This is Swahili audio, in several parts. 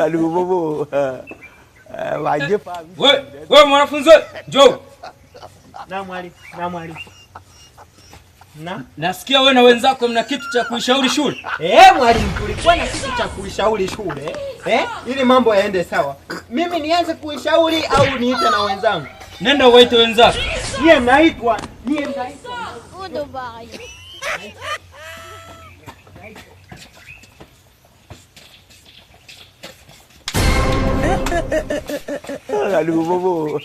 Aduh bobo. Wajib. Wewe mwanafunzi, njoo. Na mwalimu. Nasikia wewe na wenzako mna kitu cha kuishauri shule. Mwalimu, tulikuwa na kitu cha kuishauri shule. Ili mambo yaende sawa. Mimi nianze kuishauri au niite na wenzangu? Nenda uwaite wenzako. Niye mnaitwa. Aduh bobo.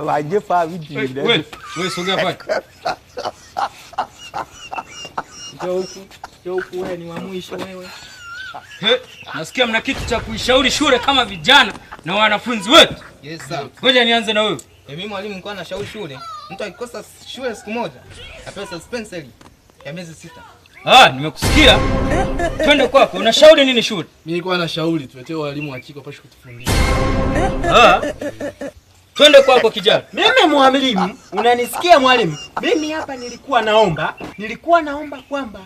Wajib video. Wewe sogea pale. Njoo wewe ni wa mwisho wewe. Nasikia mna kitu cha kuishauri shule kama vijana na wanafunzi wetu. Yes sir. Ngoja nianze na wewe. Mimi mwalimu nilikuwa nashauri shule, mtu akikosa shule siku moja, apewe suspension ya miezi 6. Nimekusikia. Twende kwako. Unashauri nini shule? Mimi nilikuwa nashauri tuletee walimu wa kike wapashe kutufundisha. Twende kwako kijana. Mimi mwalimu, unanisikia mwalimu? Mimi hapa nilikuwa naomba kwamba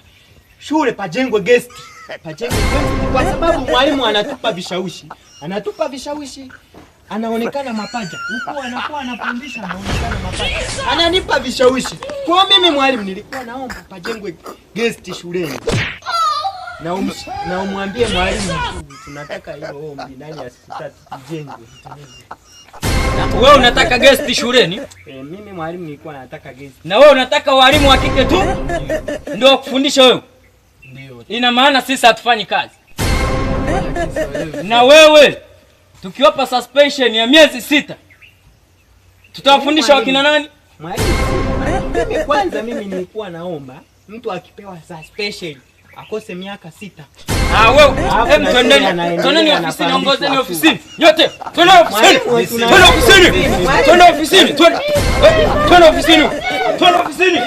shule pajengwe guest. Kwa sababu mwalimu anatupa vishawishi. Anaonekana mapaja. Huko anakuwa anafundisha anaonekana mapaja. Ananipa vishawishi. Kwa mimi mwalimu nilikuwa naomba pajengwe guest shuleni. Na umwambie mwalimu tunataka hilo ombi ndani ya siku 3 tujengwe. Wewe unataka guest shuleni? Mimi mwalimu nilikuwa nataka guest. Na wewe unataka walimu wa kike tu? Ndio kufundisha wewe? Ndio. Ina maana sisi hatufanyi kazi. Na wewe tukiwapa suspension ya miezi 6 tutawafundisha wakina nani? Mwalimu, kwanza mimi nilikuwa naomba mtu akipewa suspension akose miaka 6. Wewe twendeni ofisini, ongozeni ofisini. Nyote, twende ofisini. Twende ofisini.